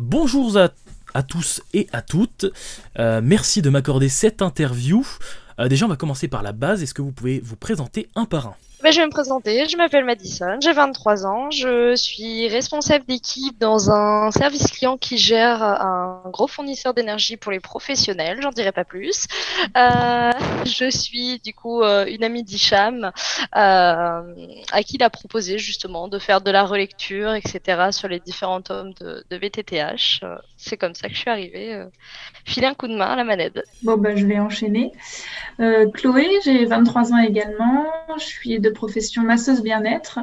Bonjour à tous et à toutes. Merci de m'accorder cette interview. Déjà, on va commencer par la base. Est-ce que vous pouvez vous présenter un par un? Je vais me présenter, je m'appelle Madison, j'ai 23 ans, je suis responsable d'équipe dans un service client qui gère un gros fournisseur d'énergie pour les professionnels, j'en dirai pas plus. Je suis du coup une amie d'Hicham à qui il a proposé justement de faire de la relecture, etc. sur les différents tomes de VTTH. C'est comme ça que je suis arrivée, filer un coup de main à la manette. Bon, je vais enchaîner. Chloé, j'ai 23 ans également. Je suis de profession masseuse bien-être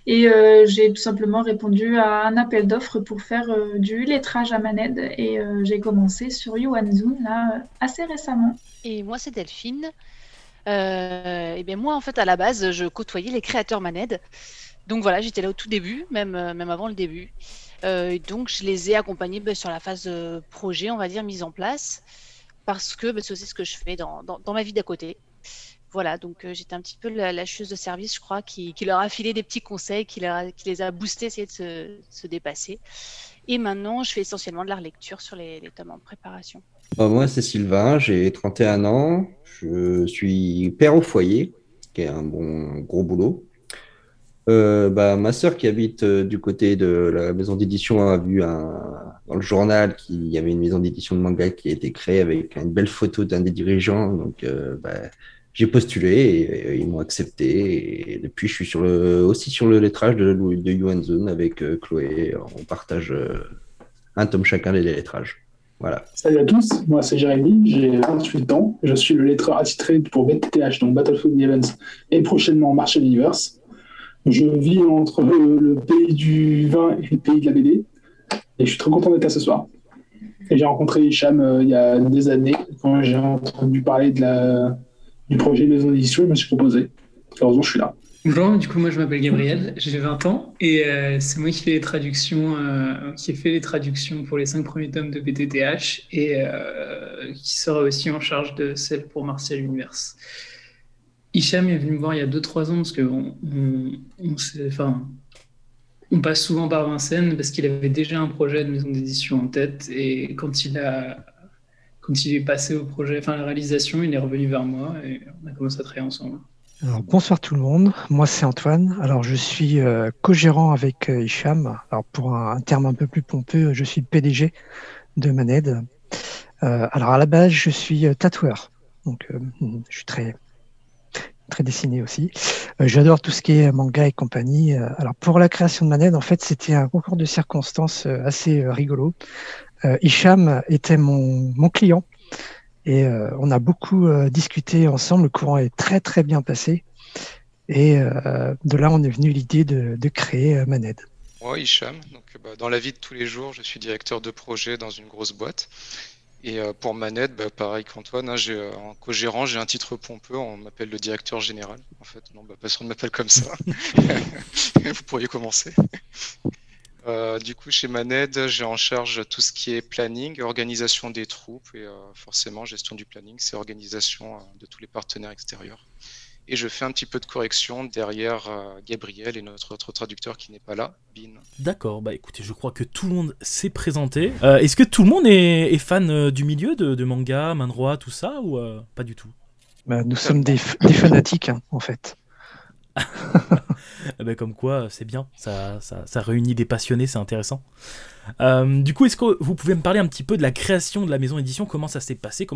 et j'ai tout simplement répondu à un appel d'offres pour faire du lettrage à Maned et j'ai commencé sur Yuanzun là assez récemment. Et moi, c'est Delphine. Et bien moi, en fait, à la base, je côtoyais les créateurs Maned. Donc voilà, j'étais là au tout début, même avant le début. Et donc, je les ai accompagnés sur la phase projet, on va dire, mise en place, parce que c'est aussi ce que je fais dans ma vie d'à côté. Voilà, donc j'étais un petit peu la chieuse de service, je crois, qui leur a filé des petits conseils, qui les a boostés, essayer de se dépasser. Et maintenant, je fais essentiellement de la relecture sur les tomes en préparation. Moi, c'est Sylvain, j'ai 31 ans, je suis père au foyer, qui est un bon gros boulot. Ma sœur qui habite du côté de la maison d'édition a vu dans le journal qu'il y avait une maison d'édition de manga qui a été créée avec une belle photo d'un des dirigeants. Donc, j'ai postulé et ils m'ont accepté. Et depuis, je suis aussi sur le lettrage de Yuan Zone avec Chloé. On partage un tome chacun des lettrages. Voilà. Salut à tous, moi c'est Jérémy, j'ai 28 ans, je suis le lettreur attitré pour BTTH, donc Battlefield Events, et prochainement Marshall Universe. Je vis entre le pays du vin et le pays de la BD, et je suis très content d'être là ce soir. Et j'ai rencontré Hicham il y a des années, quand j'ai entendu parler du projet de maison d'édition, je me suis proposé. Heureusement, je suis là. Bonjour, du coup moi je m'appelle Gabriel, j'ai 20 ans et c'est moi qui fais les traductions, qui ai fait les traductions pour les 5 premiers tomes de BTTH et qui sera aussi en charge de celle pour Martial Universe. Hicham est venu me voir il y a 2-3 ans parce on passe souvent par Vincennes parce qu'il avait déjà un projet de maison d'édition en tête et quand il est passé au projet, la réalisation, il est revenu vers moi et on a commencé à travailler ensemble. Alors, bonsoir tout le monde, moi c'est Antoine. Alors je suis co-gérant avec Hicham. Alors pour un terme un peu plus pompeux, je suis le PDG de Maned. Alors à la base je suis tatoueur, donc je suis très dessiné aussi. J'adore tout ce qui est manga et compagnie. Alors pour la création de Maned, en fait c'était un concours de circonstances assez rigolo. Hicham était mon client. Et on a beaucoup discuté ensemble, le courant est très très bien passé. Et de là, on est venu l'idée de créer Maned. Moi, Hicham, dans la vie de tous les jours, je suis directeur de projet dans une grosse boîte. Et pour Maned, pareil qu'Antoine, en co-gérant, j'ai un titre pompeux, on m'appelle le directeur général. En fait, non, personne ne m'appelle comme ça. Vous pourriez commencer. Du coup, chez Maned, j'ai en charge tout ce qui est planning, organisation des troupes et forcément gestion du planning, c'est organisation de tous les partenaires extérieurs. Et je fais un petit peu de correction derrière Gabriel et notre autre traducteur qui n'est pas là, Bin. D'accord, écoutez, je crois que tout le monde s'est présenté. Est-ce que tout le monde est fan du milieu de manga, manhwa, tout ça, ou pas du tout? Nous sommes des fanatiques, en fait. Comme quoi, c'est bien, ça réunit des passionnés, c'est intéressant. Du coup, est-ce que vous pouvez me parler un petit peu de la création de la maison d'édition, comment ça s'est passé,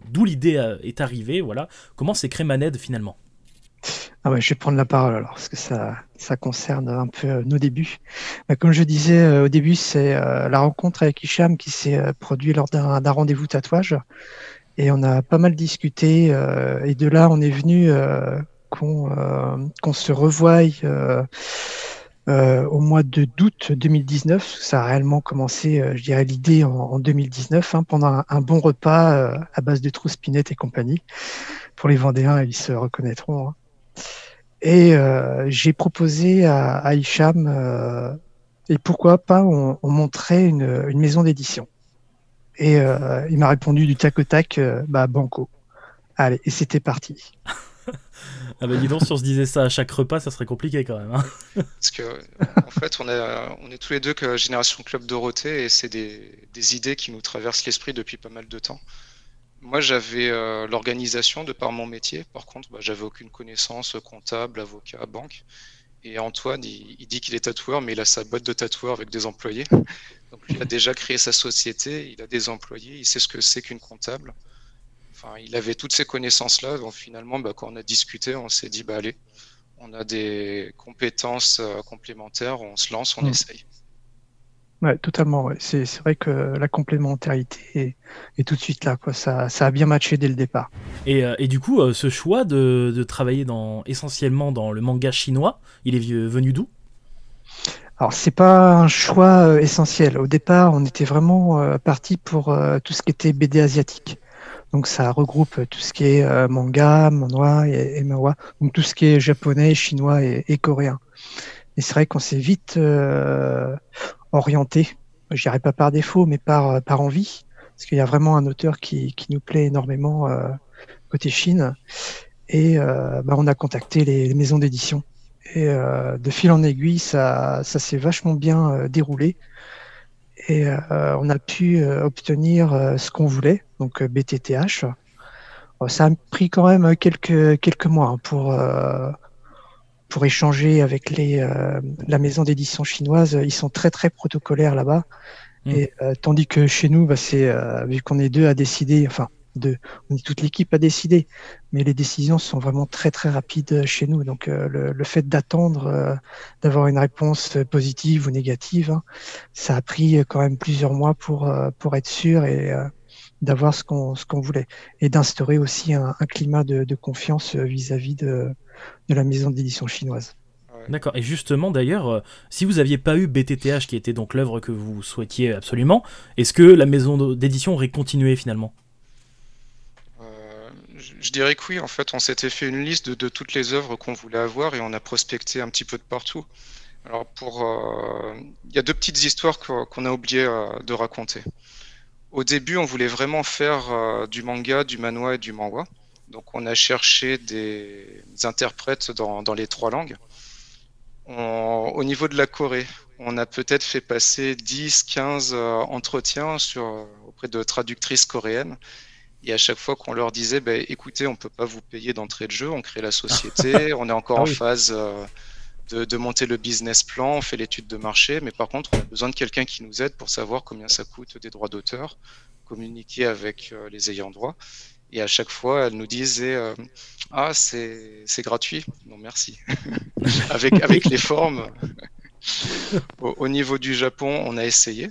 d'où l'idée est arrivée, voilà, comment s'est créé Maned finalement? Je vais prendre la parole alors, parce que ça concerne un peu nos débuts. Comme je disais au début, c'est la rencontre avec Hicham qui s'est produite lors d'un rendez-vous tatouage, et on a pas mal discuté, et de là, on est venu... qu'on se revoie au mois d'août 2019. Ça a réellement commencé, je dirais, l'idée en 2019, pendant un bon repas à base de trouspinette et compagnie. Pour les Vendéens, ils se reconnaîtront. Et j'ai proposé à Hicham, et pourquoi pas, on montrait une maison d'édition. Et il m'a répondu du tac au tac, banco. Allez, et c'était parti. Ah bah dis donc, si on se disait ça à chaque repas, ça serait compliqué quand même, hein. Parce que, en fait, on est tous les deux que Génération Club Dorothée et c'est des idées qui nous traversent l'esprit depuis pas mal de temps. Moi, j'avais l'organisation de par mon métier. Par contre, bah, j'avais aucune connaissance comptable, avocat, banque. Et Antoine, il dit qu'il est tatoueur, mais il a sa boîte de tatoueur avec des employés. Donc lui, il a déjà créé sa société, il a des employés, il sait ce que c'est qu'une comptable. Enfin, il avait toutes ces connaissances-là. Donc finalement, bah, quand on a discuté, on s'est dit, bah allez, on a des compétences complémentaires, on se lance, on essaye. Ouais, totalement. Ouais. C'est vrai que la complémentarité est tout de suite là, quoi. Ça a bien matché dès le départ. Et du coup, ce choix de travailler essentiellement dans le manga chinois, il est venu d'où? Alors, c'est pas un choix essentiel. Au départ, on était vraiment parti pour tout ce qui était BD asiatique. Donc, ça regroupe tout ce qui est manga, manhwa et manhwa. Donc, tout ce qui est japonais, chinois et coréen. Et c'est vrai qu'on s'est vite orienté, je dirais pas par défaut, mais par envie. Parce qu'il y a vraiment un auteur qui nous plaît énormément côté Chine. Et on a contacté les maisons d'édition. Et de fil en aiguille, ça s'est vachement bien déroulé. Et on a pu obtenir ce qu'on voulait, donc BTTH. Ça a pris quand même quelques mois hein, pour échanger avec la maison d'édition chinoise. Ils sont très très protocolaires là-bas. Et tandis que chez nous, vu qu'on est deux à décider, enfin on est toute l'équipe à décider, mais les décisions sont vraiment très très rapides chez nous. Donc le fait d'attendre d'avoir une réponse positive ou négative, hein, ça a pris quand même plusieurs mois pour être sûr et d'avoir ce qu'on voulait et d'instaurer aussi un climat de confiance vis-à-vis de la maison d'édition chinoise. D'accord. Et justement, d'ailleurs, si vous n'aviez pas eu BTTH, qui était donc l'œuvre que vous souhaitiez absolument, est-ce que la maison d'édition aurait continué finalement? Je dirais que oui. En fait, on s'était fait une liste de toutes les œuvres qu'on voulait avoir et on a prospecté un petit peu de partout. Alors, il y a deux petites histoires qu'on a oublié de raconter. Au début, on voulait vraiment faire du manga, du manhwa et du manhwa. Donc, on a cherché des interprètes dans les trois langues. Au niveau de la Corée, on a peut-être fait passer 10-15 entretiens auprès de traductrices coréennes. Et à chaque fois qu'on leur disait, bah, écoutez, on ne peut pas vous payer d'entrée de jeu, on crée la société, on est encore en phase de monter le business plan, on fait l'étude de marché, mais par contre, on a besoin de quelqu'un qui nous aide pour savoir combien ça coûte des droits d'auteur, communiquer avec les ayants droit. Et à chaque fois, elles nous disaient ah, c'est gratuit. Non, merci. avec les formes. Au niveau du Japon, on a essayé.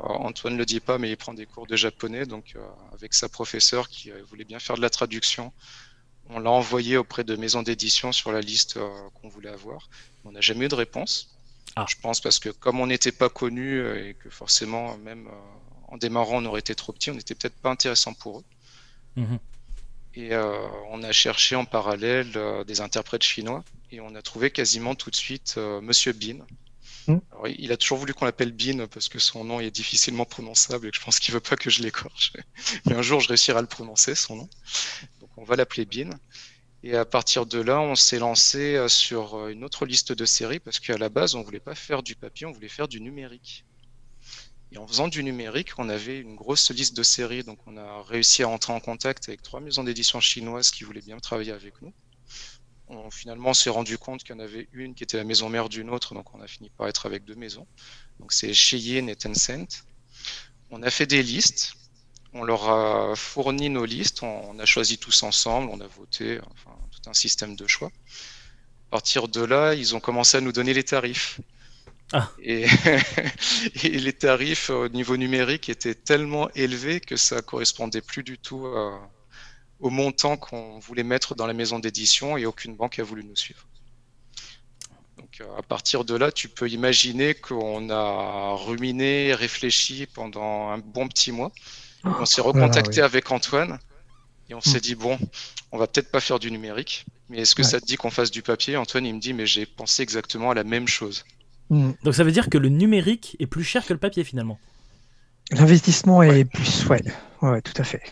Antoine ne le dit pas, mais il prend des cours de japonais. Donc, avec sa professeure qui voulait bien faire de la traduction, on l'a envoyé auprès de maisons d'édition sur la liste qu'on voulait avoir. On n'a jamais eu de réponse. Je pense parce que comme on n'était pas connus et que forcément, même en démarrant, on aurait été trop petit, on n'était peut-être pas intéressant pour eux. Et on a cherché en parallèle des interprètes chinois et on a trouvé quasiment tout de suite Monsieur Bin. Alors, il a toujours voulu qu'on l'appelle Bin parce que son nom est difficilement prononçable et que je pense qu'il veut pas que je l'écorche. Mais un jour, je réussirai à le prononcer, son nom. Donc, on va l'appeler Bin. Et à partir de là, on s'est lancé sur une autre liste de séries parce qu'à la base, on voulait pas faire du papier, on voulait faire du numérique. Et en faisant du numérique, on avait une grosse liste de séries. Donc, on a réussi à entrer en contact avec 3 maisons d'édition chinoises qui voulaient bien travailler avec nous. Finalement, on s'est rendu compte qu'il y en avait une qui était la maison mère d'une autre. Donc, on a fini par être avec 2 maisons. Donc, c'est Shein et Tencent. On a fait des listes. On leur a fourni nos listes. On a choisi tous ensemble. On a voté. Enfin, tout un système de choix. À partir de là, ils ont commencé à nous donner les tarifs. Et les tarifs au niveau numérique étaient tellement élevés que ça correspondait plus du tout au montant qu'on voulait mettre dans la maison d'édition et aucune banque a voulu nous suivre. Donc à partir de là, tu peux imaginer qu'on a ruminé, réfléchi pendant un bon petit mois. On s'est recontacté avec Antoine et on s'est dit bon, on va peut-être pas faire du numérique, mais est-ce que ça te dit qu'on fasse du papier? Antoine, il me dit mais j'ai pensé exactement à la même chose. Donc ça veut dire que le numérique est plus cher que le papier finalement. L'investissement est plus, ouais, tout à fait.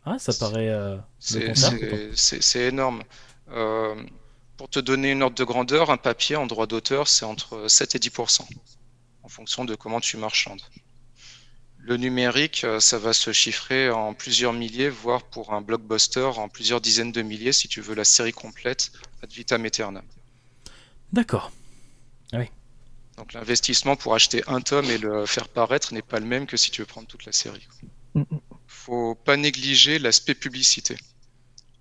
Ah, ça paraît. C'est énorme. Euh, pour te donner une ordre de grandeur, un papier en droit d'auteur, c'est entre 7 et 10%, en fonction de comment tu marchandes. Le numérique, ça va se chiffrer en plusieurs milliers, voire pour un blockbuster en plusieurs dizaines de milliers, si tu veux la série complète ad vitam aeternam. D'accord. Donc l'investissement pour acheter un tome et le faire paraître n'est pas le même que si tu veux prendre toute la série. Faut pas négliger l'aspect publicité.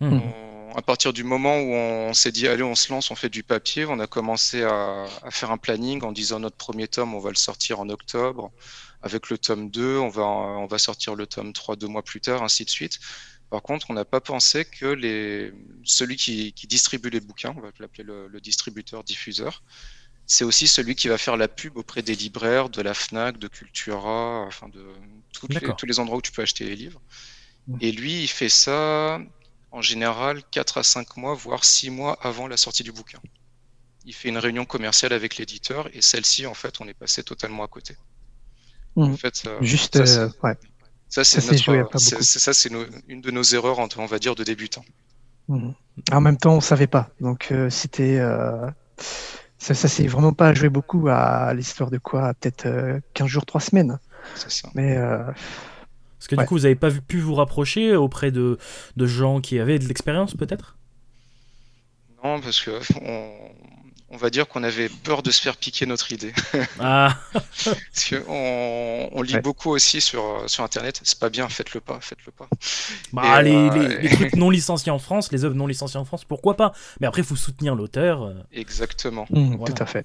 À partir du moment où on s'est dit allez, on se lance, on fait du papier, on a commencé à faire un planning en disant notre premier tome, on va le sortir en octobre. Avec le tome 2, on va sortir le tome 3 2 mois plus tard, ainsi de suite. Par contre, on n'a pas pensé que celui qui distribue les bouquins, on va l'appeler le distributeur-diffuseur, c'est aussi celui qui va faire la pub auprès des libraires, de la Fnac, de Cultura, enfin de tous les endroits où tu peux acheter les livres. Et lui, il fait ça en général 4 à 5 mois, voire 6 mois avant la sortie du bouquin. Il fait une réunion commerciale avec l'éditeur et celle-ci, en fait, on est passé totalement à côté. En fait, ça, c'est une de nos erreurs, on va dire, de débutants. En même temps, on savait pas. Donc, ça s'est vraiment pas joué beaucoup à l'histoire de quoi, peut-être 15 jours, 3 semaines. C'est ça. Mais parce que du coup, vous n'avez pas pu vous rapprocher auprès de gens qui avaient de l'expérience, peut-être? Non, parce que on va dire qu'on avait peur de se faire piquer notre idée. Ah. Parce que on lit beaucoup aussi sur Internet. C'est pas bien, faites-le pas. Bah, les trucs non licenciés en France, les œuvres non licenciées en France, pourquoi pas? Mais après, il faut soutenir l'auteur. Exactement. Voilà. Tout à fait.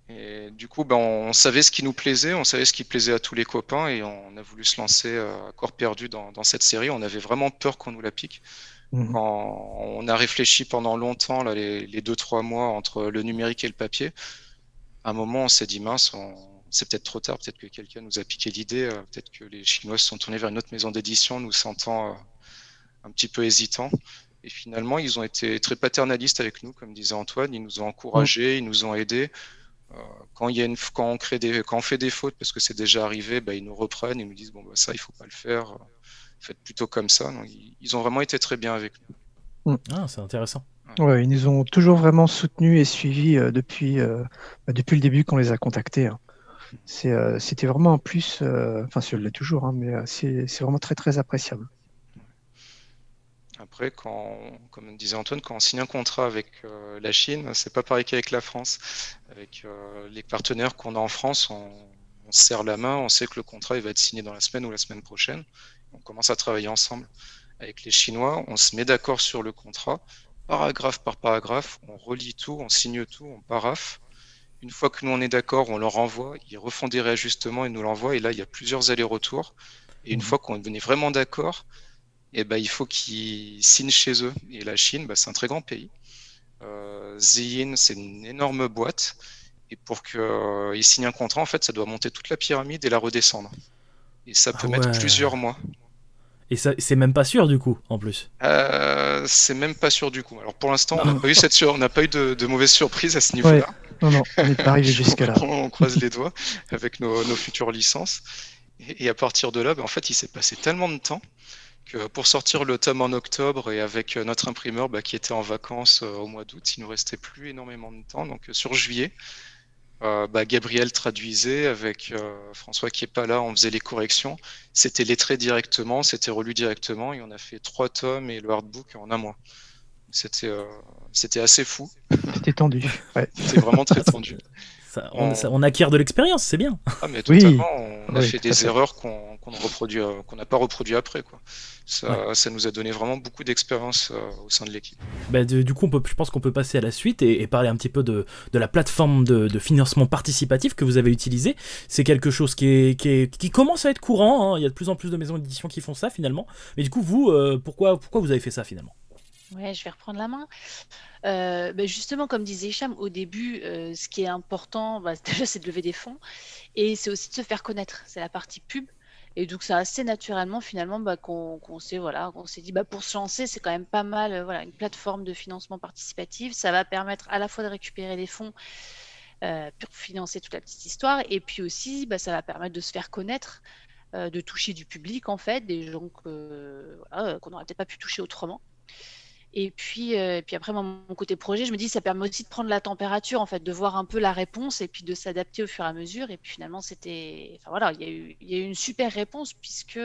Et du coup, on savait ce qui nous plaisait, on savait ce qui plaisait à tous les copains, et on a voulu se lancer à corps perdu dans cette série. On avait vraiment peur qu'on nous la pique. Quand on a réfléchi pendant longtemps, là, les 2-3 mois entre le numérique et le papier, à un moment on s'est dit mince, c'est peut-être trop tard, peut-être que quelqu'un nous a piqué l'idée, peut-être que les Chinois se sont tournés vers une autre maison d'édition, nous sentant un petit peu hésitants. Et finalement, ils ont été très paternalistes avec nous, comme disait Antoine, ils nous ont encouragés, ils nous ont aidés. Quand on fait des fautes, parce que c'est déjà arrivé, ils nous reprennent, ils nous disent ça, il faut pas le faire. Faites plutôt comme ça. Donc, ils ont vraiment été très bien avec nous. Ah, c'est intéressant. Ouais, ils nous ont toujours vraiment soutenus et suivis depuis le début qu'on les a contactés. C'était vraiment un plus, enfin, ça l'est toujours, mais c'est vraiment très très appréciable. Après, comme disait Antoine, quand on signe un contrat avec la Chine, c'est pas pareil qu'avec la France. Avec les partenaires qu'on a en France, on se serre la main, on sait que le contrat il va être signé dans la semaine ou la semaine prochaine. On commence à travailler ensemble. Avec les Chinois, on se met d'accord sur le contrat, paragraphe par paragraphe, on relit tout, on signe tout, on paraphe. Une fois que nous on est d'accord, on leur envoie, ils refont des réajustements et nous l'envoient. Et là, il y a plusieurs allers-retours. Et une fois qu'on est vraiment d'accord, il faut qu'ils signent chez eux. Et la Chine, c'est un très grand pays. Ziyin, c'est une énorme boîte. Et pour qu'ils signent un contrat, en fait, ça doit monter toute la pyramide et la redescendre. Et ça peut mettre plusieurs mois. Et ça, c'est même pas sûr du coup, en plus. C'est même pas sûr du coup. Alors pour l'instant, on n'a pas eu de mauvaise surprise à ce niveau-là. Non, on n'est pas arrivé jusque-là. On croise les doigts avec nos futures licences. Et à partir de là, en fait, il s'est passé tellement de temps que pour sortir le tome en octobre et avec notre imprimeur qui était en vacances au mois d'août, il nous restait plus énormément de temps. Donc sur juillet, Gabriel traduisait avec François qui est pas là, on faisait les corrections, c'était lettré directement, c'était relu directement et on a fait 3 tomes et le hardbook en un mois. C'était assez fou. C'était tendu. Ouais. C'était vraiment très tendu. On acquiert de l'expérience, c'est bien. Ah mais totalement, on a fait des erreurs qu'on n'a pas reproduit après quoi. Ça nous a donné vraiment beaucoup d'expérience au sein de l'équipe. Du coup, je pense qu'on peut passer à la suite et parler un petit peu de la plateforme de financement participatif que vous avez utilisée. C'est quelque chose qui commence à être courant, hein. Il y a de plus en plus de maisons d'édition qui font ça finalement. Mais du coup, vous, pourquoi vous avez fait ça finalement? Ouais, je vais reprendre la main. Justement, comme disait Hicham, au début, ce qui est important, déjà, c'est de lever des fonds et c'est aussi de se faire connaître. C'est la partie pub. Et donc, c'est assez naturellement, finalement, qu'on s'est dit, pour se lancer, c'est quand même pas mal, une plateforme de financement participatif. Ça va permettre à la fois de récupérer des fonds pour financer toute la petite histoire et puis aussi, ça va permettre de se faire connaître, de toucher du public, en fait, des gens qu'on n'aurait peut-être pas pu toucher autrement. Et puis après, moi, mon côté projet, je me dis, ça permet aussi de prendre la température, en fait, de voir un peu la réponse et puis de s'adapter au fur et à mesure. Et puis finalement, enfin voilà, il y a eu une super réponse puisque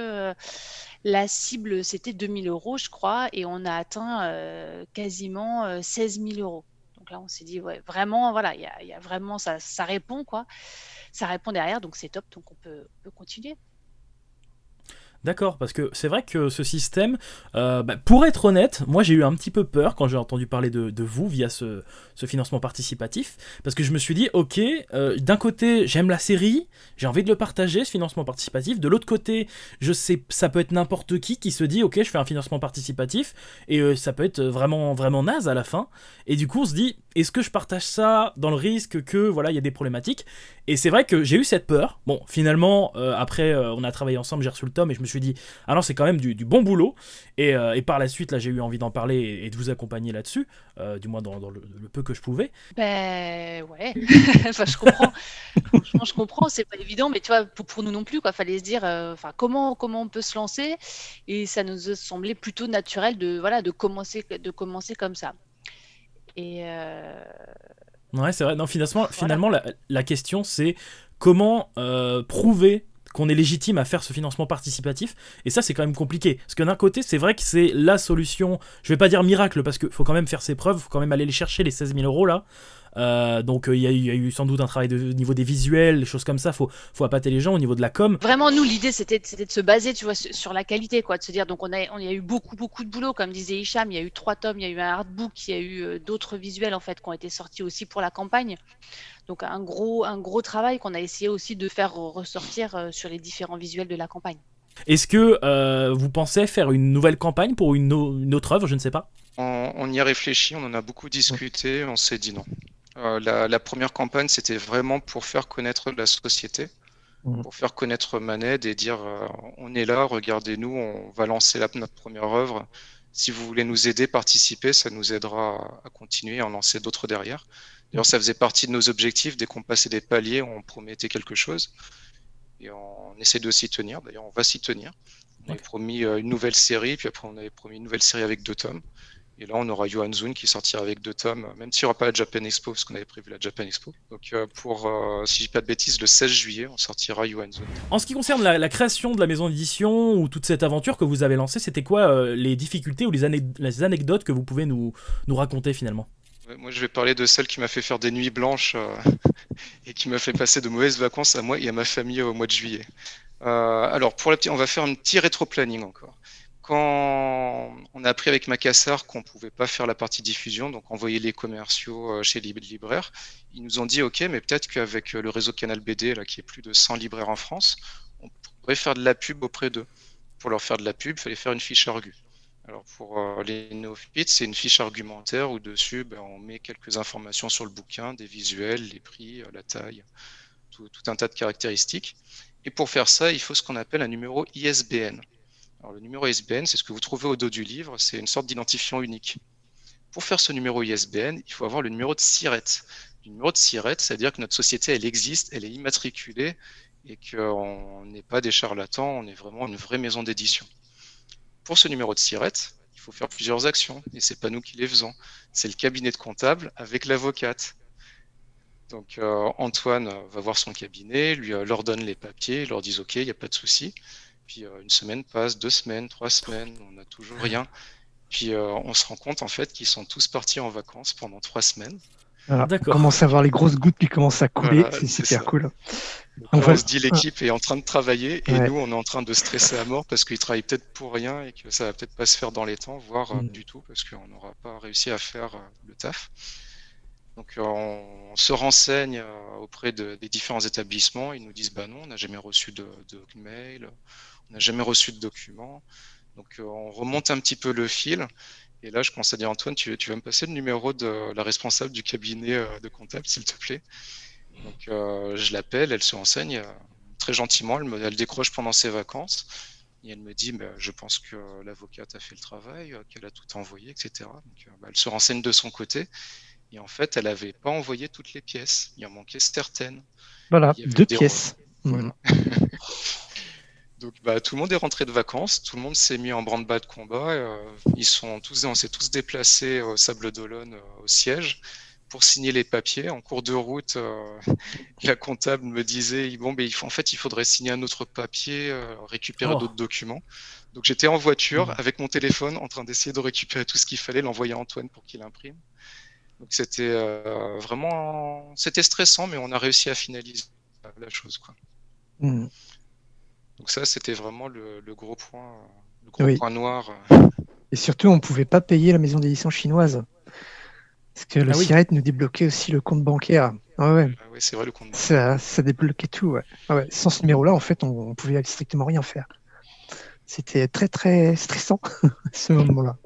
la cible, c'était 2 000 €, je crois, et on a atteint quasiment 16 000 €. Donc là, on s'est dit, ouais, vraiment, voilà, il y a vraiment, ça répond, quoi. Ça répond derrière, donc c'est top, donc on peut continuer. D'accord, parce que c'est vrai que ce système, pour être honnête, moi j'ai eu un petit peu peur quand j'ai entendu parler de vous via ce financement participatif, parce que je me suis dit, ok, d'un côté j'aime la série, j'ai envie de le partager, ce financement participatif, de l'autre côté, je sais, ça peut être n'importe qui se dit, ok, je fais un financement participatif, et ça peut être vraiment, vraiment naze à la fin, et du coup on se dit, est-ce que je partage ça dans le risque que, voilà, il y a des problématiques? Et c'est vrai que j'ai eu cette peur. Bon, finalement, après, on a travaillé ensemble, j'ai reçu le tome, et je me suis dit, ah non, c'est quand même du bon boulot. Et par la suite, là, j'ai eu envie d'en parler et de vous accompagner là-dessus, du moins dans le peu que je pouvais. Ben ouais, enfin je comprends. Franchement, je comprends, c'est pas évident, mais tu vois, pour nous non plus, quoi. Fallait se dire, enfin comment on peut se lancer, et ça nous a semblé plutôt naturel de commencer comme ça. Et Ouais, c'est vrai. Non, voilà. finalement la question, c'est comment prouver qu'on est légitime à faire ce financement participatif. Et ça, c'est quand même compliqué. Parce que d'un côté, c'est vrai que c'est la solution, je vais pas dire miracle, parce qu'il faut quand même faire ses preuves, il faut quand même aller les chercher, les 16 000 € là. Donc il y a eu sans doute un travail au niveau des visuels, des choses comme ça, faut appâter les gens au niveau de la com. Vraiment, nous, l'idée, c'était de se baser, tu vois, sur la qualité, quoi, de se dire, donc on y a eu beaucoup de boulot, comme disait Hicham, il y a eu 3 tomes, il y a eu un artbook, il y a eu d'autres visuels, en fait, qui ont été sortis aussi pour la campagne. Donc un gros travail qu'on a essayé aussi de faire ressortir sur les différents visuels de la campagne. Est-ce que vous pensez faire une nouvelle campagne pour une autre œuvre, je ne sais pas? On y a réfléchi, on en a beaucoup discuté, on s'est dit non. La première campagne, c'était vraiment pour faire connaître la société, pour faire connaître Maned et dire on est là, regardez-nous, on va lancer notre première œuvre. Si vous voulez nous aider, participer, ça nous aidera à continuer et en lancer d'autres derrière. D'ailleurs, ça faisait partie de nos objectifs. Dès qu'on passait des paliers, on promettait quelque chose. Et on essaie de s'y tenir. D'ailleurs, on va s'y tenir. On avait promis une nouvelle série, puis après, on avait promis une nouvelle série avec 2 tomes. Et là, on aura Yohanzun qui sortira avec 2 tomes, même s'il n'y aura pas la Japan Expo, parce qu'on avait prévu la Japan Expo. Donc, si je dis pas de bêtises, le 16 juillet, on sortira Yohanzun. En ce qui concerne la création de la maison d'édition ou toute cette aventure que vous avez lancée, c'était quoi les difficultés ou les anecdotes que vous pouvez nous raconter finalement? Moi, je vais parler de celle qui m'a fait faire des nuits blanches et qui m'a fait passer de mauvaises vacances à moi et à ma famille au mois de juillet. Alors, on va faire un petit rétro-planning encore. Quand on a appris avec Macassar qu'on ne pouvait pas faire la partie diffusion, donc envoyer les commerciaux chez les libraires, ils nous ont dit ok, mais peut-être qu'avec le réseau Canal BD, là, qui est plus de 100 libraires en France, on pourrait faire de la pub auprès d'eux. Pour leur faire de la pub, il fallait faire une fiche argu. Alors pour les néophytes, c'est une fiche argumentaire où dessus on met quelques informations sur le bouquin, des visuels, les prix, la taille, tout un tas de caractéristiques. Et pour faire ça, il faut ce qu'on appelle un numéro ISBN. Alors le numéro ISBN, c'est ce que vous trouvez au dos du livre, c'est une sorte d'identifiant unique. Pour faire ce numéro ISBN, il faut avoir le numéro de SIRET. Le numéro de SIRET, c'est-à-dire que notre société, elle existe, elle est immatriculée et qu'on n'est pas des charlatans, on est vraiment une vraie maison d'édition. Pour ce numéro de SIRET, il faut faire plusieurs actions, et c'est pas nous qui les faisons. C'est le cabinet de comptable avec l'avocate. Donc Antoine va voir son cabinet, leur donne les papiers, leur dit ok, il n'y a pas de souci. Puis une semaine passe, 2 semaines, 3 semaines, on n'a toujours rien. Puis on se rend compte en fait qu'ils sont tous partis en vacances pendant 3 semaines. Voilà. On commence à voir les grosses gouttes qui commencent à couler, voilà, c'est super cool. Donc, on se dit l'équipe est en train de travailler et nous on est en train de stresser à mort parce qu'ils travaillent peut-être pour rien et que ça va peut-être pas se faire dans les temps, voire du tout parce qu'on n'aura pas réussi à faire le taf. Donc on se renseigne auprès des différents établissements, ils nous disent bah non, on n'a jamais reçu de mail, on n'a jamais reçu de documents. Donc on remonte un petit peu le fil. Et là, je commence à dire, Antoine, tu vas me passer le numéro de la responsable du cabinet de comptable, s'il te plaît. Donc, je l'appelle, elle se renseigne très gentiment, elle décroche pendant ses vacances. Et elle me dit, je pense que l'avocate a fait le travail, qu'elle a tout envoyé, etc. Donc, elle se renseigne de son côté. Et en fait, elle n'avait pas envoyé toutes les pièces. Il en manquait certaines. Voilà, 2 pièces. Voilà. Donc tout le monde est rentré de vacances, tout le monde s'est mis en branle-bas de combat. On s'est tous déplacés au Sable d'Olonne, au siège, pour signer les papiers. En cours de route, la comptable me disait bon, il faudrait signer un autre papier, récupérer d'autres documents. Donc j'étais en voiture avec mon téléphone en train d'essayer de récupérer tout ce qu'il fallait, l'envoyer à Antoine pour qu'il imprime. Donc c'était c'était stressant, mais on a réussi à finaliser la chose, quoi. Donc ça, c'était vraiment le gros point, point noir. Et surtout, on ne pouvait pas payer la maison d'édition chinoise. Parce que le SIRET nous débloquait aussi le compte bancaire. Oui, c'est vrai, le compte bancaire. Ça débloquait tout. Sans ce numéro-là, en fait, on ne pouvait strictement rien faire. C'était très, très stressant, ce moment-là.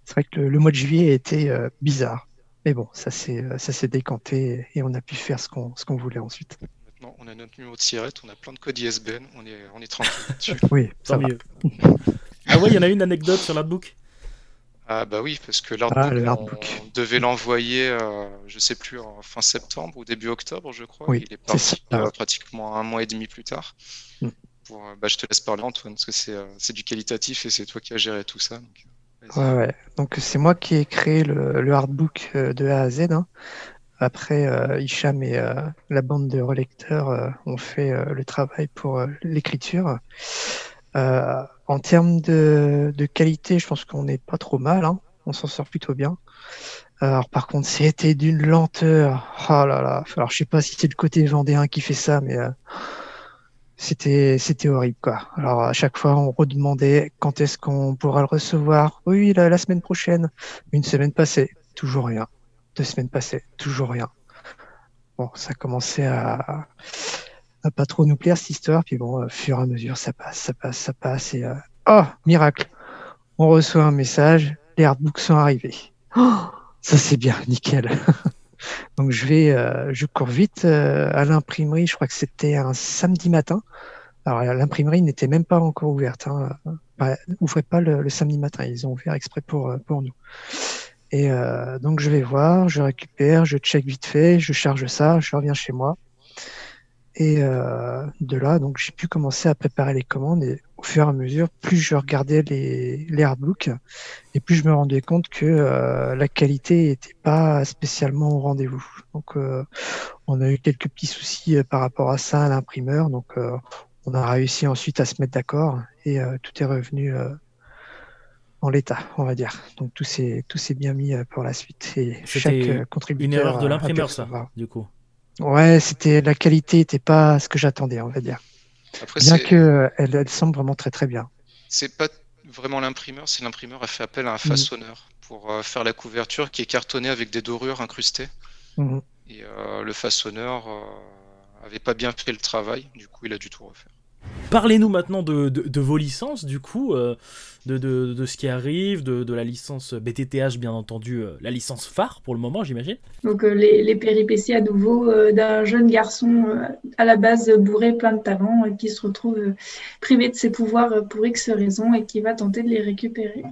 C'est vrai que le mois de juillet était bizarre. Mais bon, ça s'est décanté et on a pu faire ce qu'on voulait ensuite. Maintenant, on a notre numéro de SIRET, on a plein de codes ISBN, on est tranquille là-dessus. Oui, ça Tant va. mieux. Ah ouais, il y en a une anecdote sur l'artbook. Ah bah oui, parce que l'artbook, on devait l'envoyer, je sais plus, en fin septembre ou début octobre, je crois. Oui, il est parti pratiquement 1 mois et demi plus tard. Je te laisse parler, Antoine, parce que c'est du qualitatif et c'est toi qui as géré tout ça. Donc, ouais. Donc c'est moi qui ai créé le artbook de A à Z. Après, Hicham et la bande de relecteurs ont fait le travail pour l'écriture. En termes de qualité, je pense qu'on n'est pas trop mal. On s'en sort plutôt bien. Alors par contre, c'était d'une lenteur. Oh là là. Alors je sais pas si c'est le côté vendéen qui fait ça, mais c'était horrible, quoi. Alors à chaque fois, on redemandait quand est-ce qu'on pourra le recevoir. Oui, la semaine prochaine. Une semaine passée, toujours rien. 2 semaines passées, toujours rien. Bon, ça commençait à pas trop nous plaire cette histoire. Puis bon, au fur et à mesure, ça passe. Et oh, miracle, on reçoit un message, les artbooks sont arrivés. Oh, ça c'est bien, nickel. Donc je cours vite à l'imprimerie. Je crois que c'était un samedi matin. Alors l'imprimerie n'était même pas encore ouverte. Ouvrait pas le samedi matin. Ils ont ouvert exprès pour nous. Et donc je vais voir, je récupère, je check vite fait, je charge ça, je reviens chez moi. Et de là, donc j'ai pu commencer à préparer les commandes. Et au fur et à mesure, plus je regardais les artbooks, et plus je me rendais compte que la qualité n'était pas spécialement au rendez-vous. Donc on a eu quelques petits soucis par rapport à ça à l'imprimeur. Donc on a réussi ensuite à se mettre d'accord et tout est revenu en l'état, on va dire. Donc tout s'est bien mis pour la suite. Et chaque contributeur une erreur de l'imprimeur, ça, du coup. Ouais, la qualité n'était pas ce que j'attendais, on va dire. Après, bien qu'elle semble vraiment très très bien. C'est pas vraiment l'imprimeur, c'est l'imprimeur a fait appel à un façonneur pour faire la couverture qui est cartonnée avec des dorures incrustées. Et le façonneur avait pas bien fait le travail, du coup il a dû tout refaire. Parlez-nous maintenant de vos licences, du coup, de ce qui arrive, de la licence BTTH, bien entendu, la licence phare pour le moment, j'imagine. Donc les péripéties à nouveau d'un jeune garçon à la base bourré, plein de talents, qui se retrouve privé de ses pouvoirs pour X raisons et qui va tenter de les récupérer.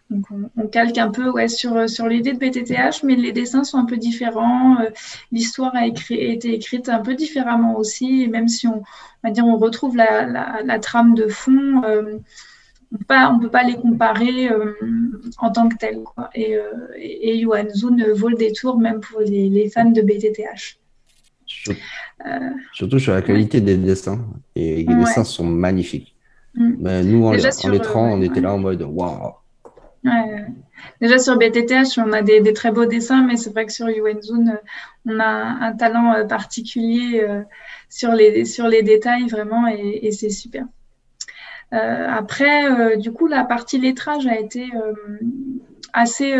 Donc on calque un peu sur l'idée de BTTH, mais les dessins sont un peu différents. L'histoire a été écrite un peu différemment aussi, et même si on retrouve la trame de fond, on peut pas les comparer en tant que tels, quoi. Et Yuan Zun vaut le détour même pour les fans de BTTH. Surtout sur la qualité des dessins. Et les dessins sont magnifiques. Mais nous, en lettrant, on était là en mode waouh. Déjà sur BTTH, on a des très beaux dessins, mais c'est vrai que sur Yuan Zun, on a un talent particulier sur les détails, vraiment, et c'est super. Après, du coup, la partie lettrage a été assez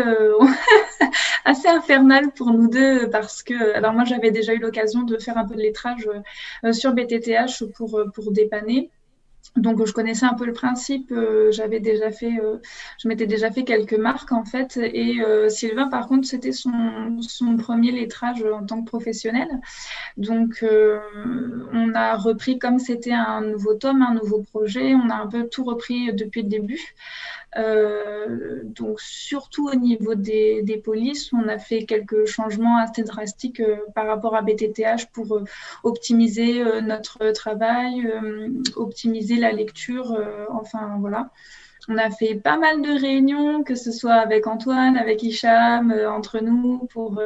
infernale pour nous deux, parce que, alors moi, j'avais déjà eu l'occasion de faire un peu de lettrage sur BTTH pour dépanner. Donc, je connaissais un peu le principe. Je m'étais déjà fait quelques marques, en fait. Et Sylvain, par contre, c'était son premier lettrage en tant que professionnel. Donc, on a repris, comme c'était un nouveau tome, un nouveau projet, on a un peu tout repris depuis le début. Donc, surtout au niveau des polices, on a fait quelques changements assez drastiques par rapport à BTTH pour optimiser notre travail, optimiser utiliser la lecture. Enfin, voilà. On a fait pas mal de réunions, que ce soit avec Antoine, avec Hicham, entre nous, pour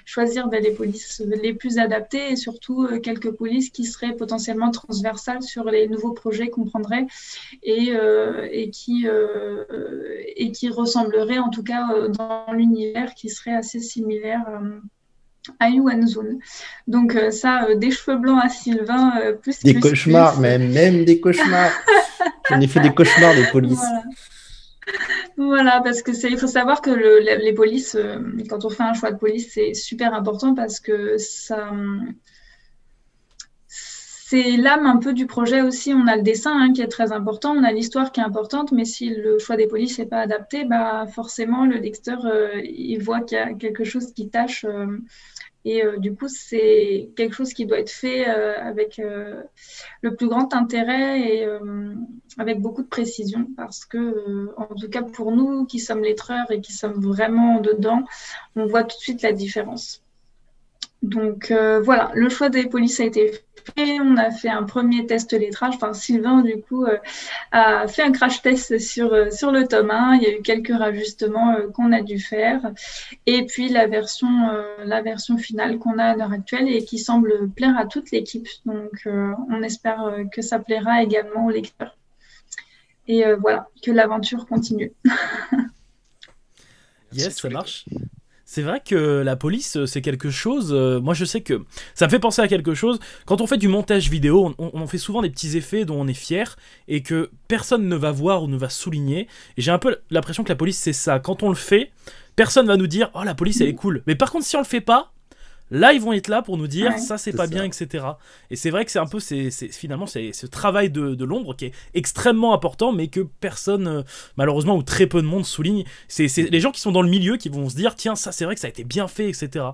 choisir les polices les plus adaptées et surtout quelques polices qui seraient potentiellement transversales sur les nouveaux projets qu'on prendrait et qui ressembleraient en tout cas dans l'univers qui serait assez similaire à UN Zone. Donc des cheveux blancs à Sylvain, plus. Des cauchemars, même des cauchemars. J'en ai fait des cauchemars des polices. Voilà, parce que il faut savoir que les polices, quand on fait un choix de police, c'est super important parce que c'est l'âme un peu du projet aussi. On a le dessin qui est très important, on a l'histoire qui est importante, mais si le choix des polices n'est pas adapté, forcément le lecteur il voit qu'il y a quelque chose qui tâche. Et du coup, c'est quelque chose qui doit être fait avec le plus grand intérêt et avec beaucoup de précision parce que, en tout cas pour nous qui sommes lettreurs et qui sommes vraiment dedans, on voit tout de suite la différence. Donc voilà, le choix des polices a été fait. On a fait un premier test lettrage. Enfin, Sylvain, du coup, a fait un crash test sur le tome 1. Il y a eu quelques rajustements qu'on a dû faire. Et puis, la version finale qu'on a à l'heure actuelle et qui semble plaire à toute l'équipe. Donc, on espère que ça plaira également aux lecteurs. Et voilà, que l'aventure continue. Yes, ça marche. C'est vrai que la police, c'est quelque chose... moi, je sais que ça me fait penser à quelque chose. Quand on fait du montage vidéo, on fait souvent des petits effets dont on est fier et que personne ne va voir ou ne va souligner. Et j'ai un peu l'impression que la police, c'est ça. Quand on le fait, personne va nous dire « Oh, la police, elle est cool ». Mais par contre, si on le fait pas, là, ils vont être là pour nous dire « Ça, c'est pas bien, etc. » Et c'est vrai que c'est un peu... finalement, c'est ce travail de l'ombre qui est extrêmement important, mais que personne, malheureusement, ou très peu de monde souligne. C'est les gens qui sont dans le milieu qui vont se dire « Tiens, ça, c'est vrai que ça a été bien fait, etc. »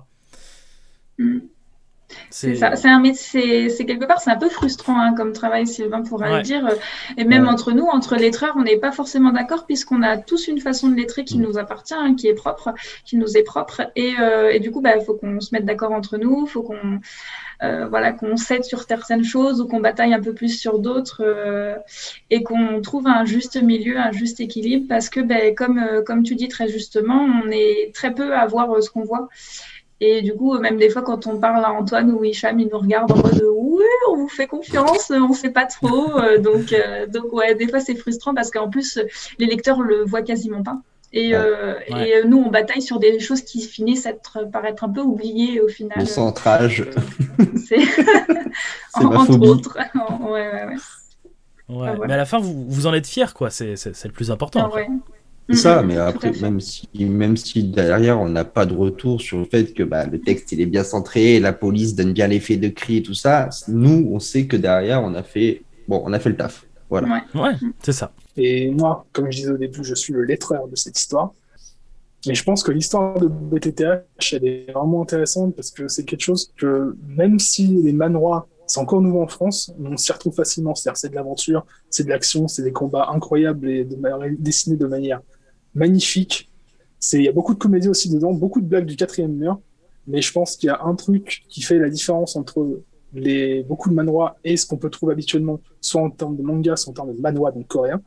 C'est ça. C'est quelque part, c'est un peu frustrant comme travail, Sylvain pourra le dire. Et même entre nous, entre lettreurs, on n'est pas forcément d'accord puisqu'on a tous une façon de lettrer qui nous appartient, qui est propre, qui nous est propre. Et du coup, il faut qu'on se mette d'accord entre nous, il faut qu'on qu'on cède sur certaines choses ou qu'on bataille un peu plus sur d'autres et qu'on trouve un juste milieu, un juste équilibre parce que, comme tu dis très justement, on est très peu à voir ce qu'on voit. Et du coup, même des fois, quand on parle à Antoine ou Hicham, ils nous regardent en mode « Oui, on vous fait confiance, on ne sait pas trop. » Donc, ouais, des fois, c'est frustrant parce qu'en plus, les lecteurs ne le voient quasiment pas. Et nous, on bataille sur des choses qui finissent par être un peu oubliées au final. Le centrage. C'est entre autres. Ouais. Ouais. Mais à la fin, vous en êtes fiers, quoi. C'est le plus important. Ouais. C'est ça, mais après, même si derrière, on n'a pas de retour sur le fait que le texte il est bien centré, la police donne bien l'effet de cri et tout ça, nous, on sait que derrière, on a fait le taf. Voilà. Ouais, c'est ça. Et moi, comme je disais au début, je suis le lettreur de cette histoire. Mais je pense que l'histoire de BTTH, elle est vraiment intéressante parce que c'est quelque chose que, même si les manoirs, c'est encore nouveau en France, on s'y retrouve facilement. C'est-à-dire, c'est de l'aventure, c'est de l'action, c'est des combats incroyables et dessinés de manière magnifique. Il y a beaucoup de comédie aussi dedans, beaucoup de blagues du 4e mur. Mais je pense qu'il y a un truc qui fait la différence entre beaucoup de manhwa et ce qu'on peut trouver habituellement, soit en termes de manga, soit en termes de manhwa, donc coréen.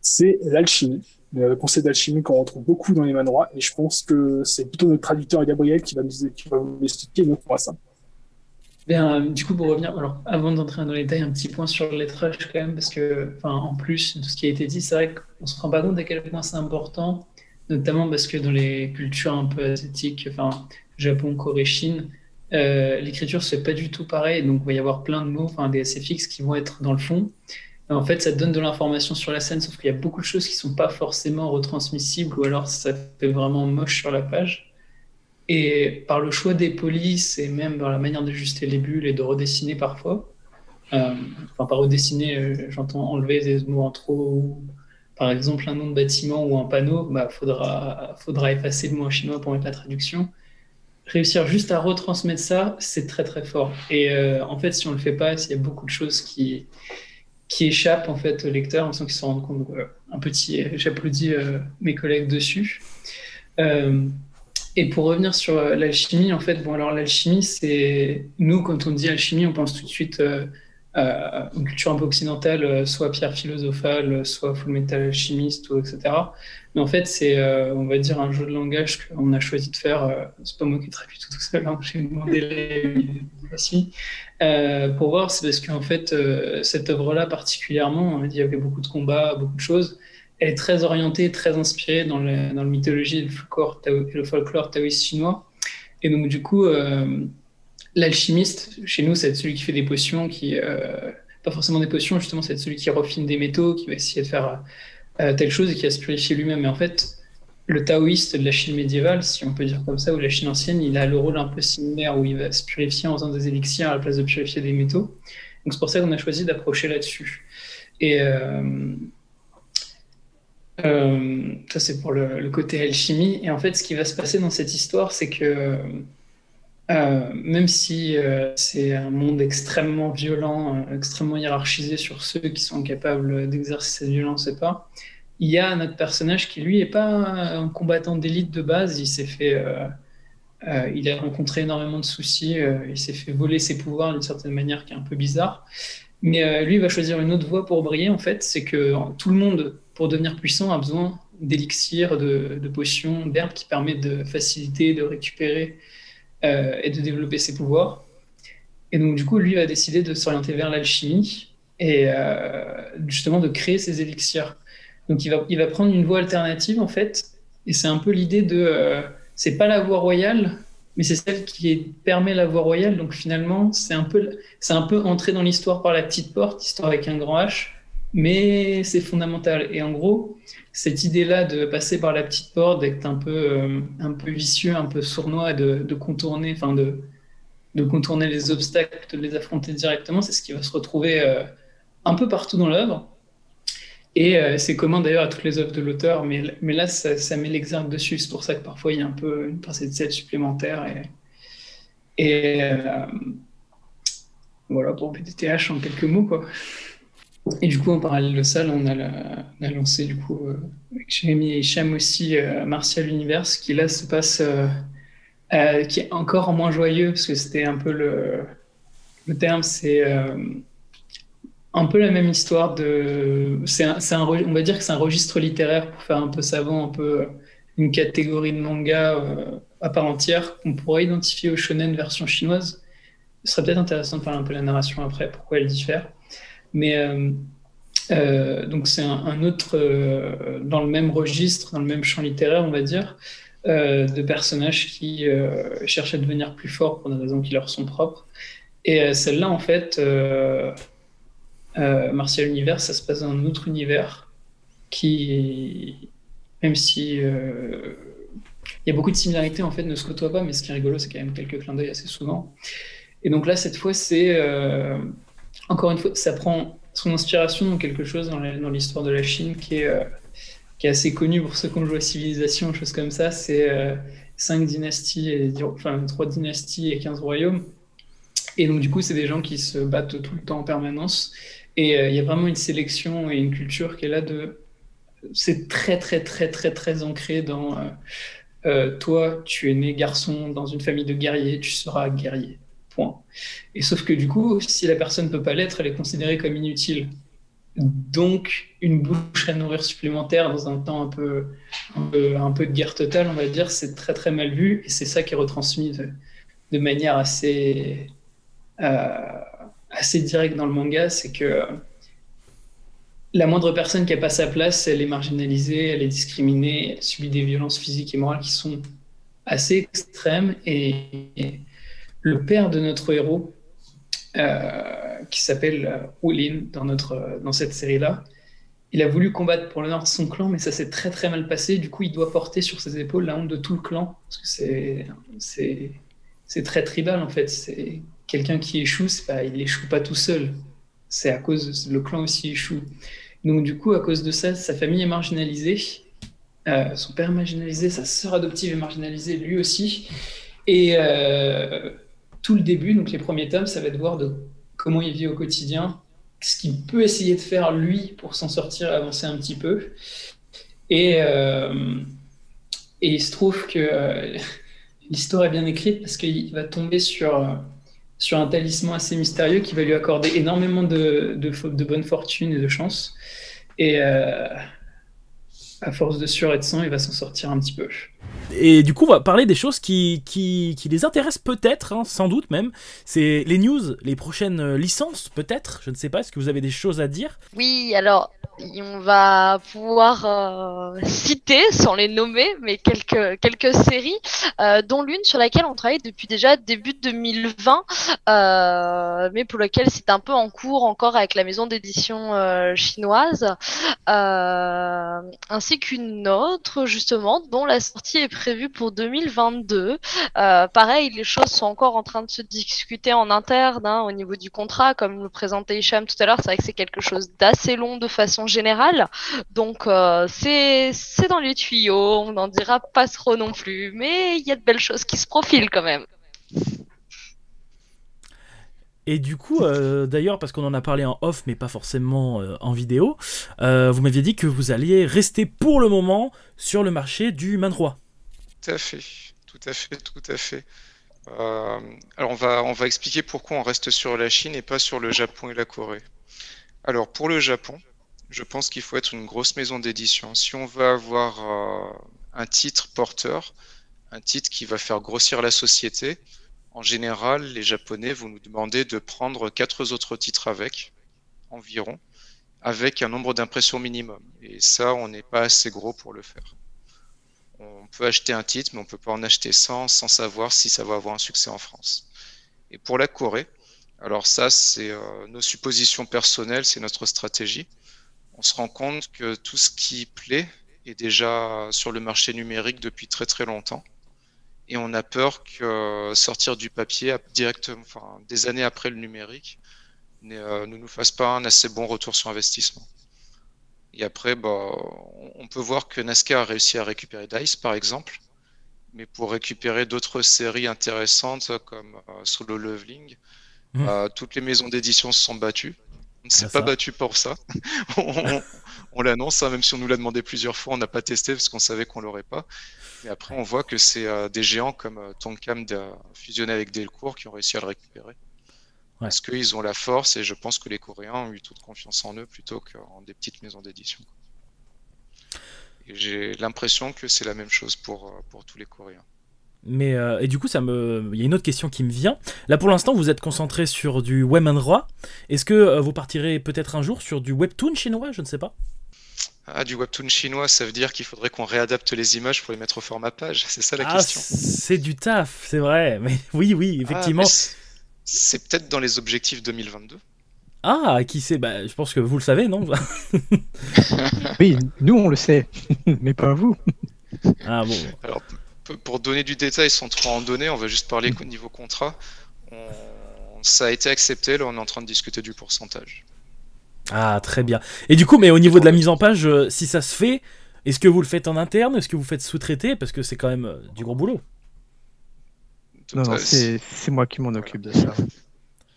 C'est l'alchimie. Le concept d'alchimie qu'on retrouve beaucoup dans les manhwa. Et je pense que c'est plutôt notre traducteur Gabriel qui va vous expliquer mieux pour ça. Du coup, pour revenir, alors avant d'entrer dans les détails, un petit point sur le lettrage quand même, parce que, en plus de ce qui a été dit, c'est vrai qu'on se rend pas compte à quel point c'est important, notamment parce que dans les cultures un peu asiatiques, Japon, Corée, Chine, l'écriture se fait pas du tout pareil, donc il va y avoir plein de mots, des SFX qui vont être dans le fond. En fait, ça donne de l'information sur la scène, sauf qu'il y a beaucoup de choses qui sont pas forcément retransmissibles, ou alors ça fait vraiment moche sur la page. Et par le choix des polices et même par la manière d'ajuster les bulles et de redessiner parfois, par redessiner, j'entends enlever des mots en trop, ou par exemple un nom de bâtiment ou un panneau, faudra effacer le mot en chinois pour mettre la traduction. Réussir juste à retransmettre ça, c'est très très fort. Et en fait, si on le fait pas, s'il y a beaucoup de choses qui échappent en fait au lecteur, sans qu'ils se rendent compte. J'applaudis mes collègues dessus. Et pour revenir sur l'alchimie, en fait, l'alchimie, c'est... Nous, quand on dit alchimie, on pense tout de suite une culture un peu occidentale, soit pierre philosophale, soit Full Metal Alchemist, ou etc. Mais en fait, c'est, on va dire, un jeu de langage qu'on a choisi de faire. C'est pas moi qui traduis tout seul, hein, j'ai demandé les aussi. Pour voir, c'est parce qu'en fait, cette œuvre-là particulièrement, il y avait beaucoup de combats, beaucoup de choses. Elle est très orientée, très inspirée dans la mythologie et le folklore taoïste chinois. Et donc, du coup, l'alchimiste, chez nous, c'est celui qui fait des potions, pas forcément des potions, justement, c'est celui qui refine des métaux, qui va essayer de faire telle chose et qui va se purifier lui-même. Mais en fait, le taoïste de la Chine médiévale, si on peut dire comme ça, ou la Chine ancienne, il a le rôle un peu similaire où il va se purifier en faisant des élixirs à la place de purifier des métaux. Donc c'est pour ça qu'on a choisi d'approcher là-dessus. Et ça, c'est pour le côté alchimie. Et en fait, ce qui va se passer dans cette histoire, c'est que même si c'est un monde extrêmement violent, extrêmement hiérarchisé sur ceux qui sont capables d'exercer cette violence et pas, il y a notre personnage qui, lui, n'est pas un combattant d'élite de base. Il a rencontré énormément de soucis. Il s'est fait voler ses pouvoirs d'une certaine manière qui est un peu bizarre. Mais lui, il va choisir une autre voie pour briller, en fait. C'est que tout le monde, pour devenir puissant, a besoin d'élixirs, de potions, d'herbes qui permettent de faciliter, de récupérer et de développer ses pouvoirs. Et donc, du coup, lui va décider de s'orienter vers l'alchimie et justement de créer ces élixirs. Donc, il va prendre une voie alternative, en fait. Et c'est un peu l'idée c'est pas la voie royale, mais c'est celle qui permet la voie royale. Donc, finalement, c'est un peu entrer dans l'histoire par la petite porte, histoire avec un grand H, mais c'est fondamental. Et en gros, cette idée-là de passer par la petite porte, d'être un peu vicieux, un peu sournois, de contourner, enfin de contourner les obstacles, de les affronter directement, c'est ce qui va se retrouver un peu partout dans l'œuvre. Et c'est commun d'ailleurs à toutes les œuvres de l'auteur, mais là, ça met l'exergue dessus. C'est pour ça que parfois, il y a un peu une pincée de sel supplémentaire. Et voilà pour PTTH en quelques mots, quoi. Et du coup, en parallèle de ça, là, on a lancé, du coup, avec Jérémy et Hicham aussi, Martial Universe, qui là se passe, qui est encore moins joyeux, parce que c'était un peu le terme, c'est un peu la même histoire on va dire que c'est un registre littéraire pour faire un peu savant, un peu une catégorie de manga à part entière qu'on pourrait identifier au shonen version chinoise. Ce serait peut-être intéressant de faire un peu la narration après, pourquoi elle diffère. Mais donc c'est un autre, dans le même registre, dans le même champ littéraire, on va dire, de personnages qui cherchent à devenir plus forts pour des raisons qui leur sont propres. Et celle-là, en fait, Martial Universe, ça se passe dans un autre univers qui, même si il y a beaucoup de similarités, en fait, ne se côtoient pas, mais ce qui est rigolo, c'est quand même quelques clins d'œil assez souvent. Et donc là, cette fois, c'est encore une fois, ça prend son inspiration dans quelque chose dans l'histoire de la Chine qui est assez connu pour ceux qui ont joué à Civilisation, choses comme ça. C'est 5 dynasties, enfin 3 dynasties et 15 royaumes. Et donc, du coup, c'est des gens qui se battent tout le temps en permanence. Et il y a vraiment une sélection et une culture qui est là c'est très, très, très, très, très ancré dans toi, tu es né garçon dans une famille de guerriers, tu seras guerrier. Point. Et sauf que du coup, si la personne ne peut pas l'être, elle est considérée comme inutile. Donc, une bouche à nourrir supplémentaire dans un temps un peu de guerre totale, on va dire, c'est très très mal vu. Et c'est ça qui est retransmis de manière assez directe dans le manga, c'est que la moindre personne qui n'a pas sa place, elle est marginalisée, elle est discriminée, elle subit des violences physiques et morales qui sont assez extrêmes. Et le père de notre héros, qui s'appelle Ulin dans cette série-là, il a voulu combattre pour l'honneur de son clan, mais ça s'est très très mal passé. Du coup, il doit porter sur ses épaules la honte de tout le clan, parce que c'est très tribal en fait. C'est quelqu'un qui échoue, il échoue pas tout seul. C'est à cause le clan aussi échoue. Donc du coup, à cause de ça, sa famille est marginalisée, son père est marginalisé, sa sœur adoptive est marginalisée, lui aussi. Et tout le début, donc les premiers tomes, ça va être voir comment il vit au quotidien, ce qu'il peut essayer de faire lui pour s'en sortir, avancer un petit peu. Et il se trouve que l'histoire est bien écrite parce qu'il va tomber sur sur un talisman assez mystérieux qui va lui accorder énormément de bonne fortune et de chance. Et à force de sueur et de sang, il va s'en sortir un petit peu. Et du coup, on va parler des choses qui les intéressent peut-être, hein, sans doute même. C'est les news, les prochaines licences peut-être, je ne sais pas, est-ce que vous avez des choses à dire? Oui, alors on va pouvoir citer, sans les nommer, mais quelques séries, dont l'une sur laquelle on travaille depuis déjà début 2020, mais pour laquelle c'est un peu en cours encore avec la maison d'édition chinoise, ainsi qu'une autre justement dont la sortie est prévue pour 2022. Pareil, les choses sont encore en train de se discuter en interne, hein, au niveau du contrat, comme le présentait Hicham tout à l'heure. C'est vrai que c'est quelque chose d'assez long de façon générale, donc c'est dans les tuyaux, on n'en dira pas trop non plus, mais il y a de belles choses qui se profilent quand même. Et du coup, d'ailleurs, parce qu'on en a parlé en off, mais pas forcément en vidéo, vous m'aviez dit que vous alliez rester pour le moment sur le marché du manhwa. Tout à fait, tout à fait, tout à fait. Alors on va expliquer pourquoi on reste sur la Chine et pas sur le Japon et la Corée. Alors pour le Japon, je pense qu'il faut être une grosse maison d'édition. Si on veut avoir un titre porteur, un titre qui va faire grossir la société, en général, les Japonais vont nous demander de prendre 4 autres titres environ, avec un nombre d'impressions minimum. Et ça, on n'est pas assez gros pour le faire. On peut acheter un titre, mais on ne peut pas en acheter 100 sans savoir si ça va avoir un succès en France. Et pour la Corée, alors ça, c'est nos suppositions personnelles, c'est notre stratégie. On se rend compte que tout ce qui plaît est déjà sur le marché numérique depuis très très longtemps. Et on a peur que sortir du papier directement, enfin, des années après le numérique ne nous fasse pas un assez bon retour sur investissement. Et après, on peut voir que Nazca a réussi à récupérer DICE, par exemple, mais pour récupérer d'autres séries intéressantes comme Solo Leveling, toutes les maisons d'édition se sont battues. On ne s'est pas battu pour ça. On l'annonce, hein, même si on nous l'a demandé plusieurs fois, on n'a pas testé parce qu'on savait qu'on l'aurait pas. Mais après, on voit que c'est des géants comme Tonkam fusionné avec Delcourt qui ont réussi à le récupérer. Parce qu'ils ont la force et je pense que les Coréens ont eu toute confiance en eux plutôt qu'en des petites maisons d'édition. Et j'ai l'impression que c'est la même chose pour tous les Coréens. Mais et du coup, il y a une autre question qui me vient. Là, pour l'instant, vous êtes concentré sur du web manhwa. Est-ce que vous partirez peut-être un jour sur du webtoon chinois? Je ne sais pas. Ah, du webtoon chinois, ça veut dire qu'il faudrait qu'on réadapte les images pour les mettre au format page. C'est ça la question. C'est du taf, c'est vrai. Mais oui, effectivement. C'est peut-être dans les objectifs 2022. Ah, qui sait? Je pense que vous le savez, non? Oui, nous on le sait, mais pas vous. Ah bon. Alors, pour donner du détail sans trop en donner, on va juste parler au niveau contrat. Ça a été accepté, là on est en train de discuter du pourcentage. Ah, très bien. Et du coup, mais au niveau de la mise en page, si ça se fait, est-ce que vous le faites en interne? Est-ce que vous faites sous-traiter? Parce que c'est quand même du gros boulot. Non, c'est moi qui m'en occupe de ça.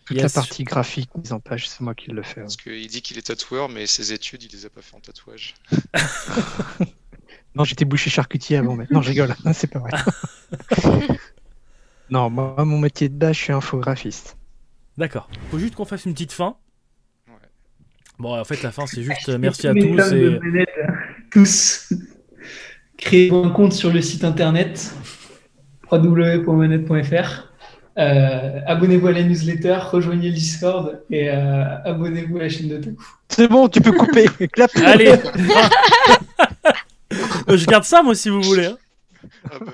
Toute la partie graphique, mise en page, c'est moi qui le fais. Parce qu'il dit qu'il est tatoueur, mais ses études, il les a pas fait en tatouage. Non, j'étais boucher charcutier avant, mais non, je rigole, c'est pas vrai. Non, moi, mon métier de base, je suis infographiste. D'accord. Faut juste qu'on fasse une petite fin. Ouais. Bon, en fait, la fin, c'est juste merci à tous. Et... tous, créez-vous un compte sur le site internet www.manette.fr. Abonnez-vous à la newsletter, rejoignez le Discord et abonnez-vous à la chaîne de Taku. C'est bon, tu peux couper. Allez. Je garde ça, moi, si vous voulez. Hein. Ah bah,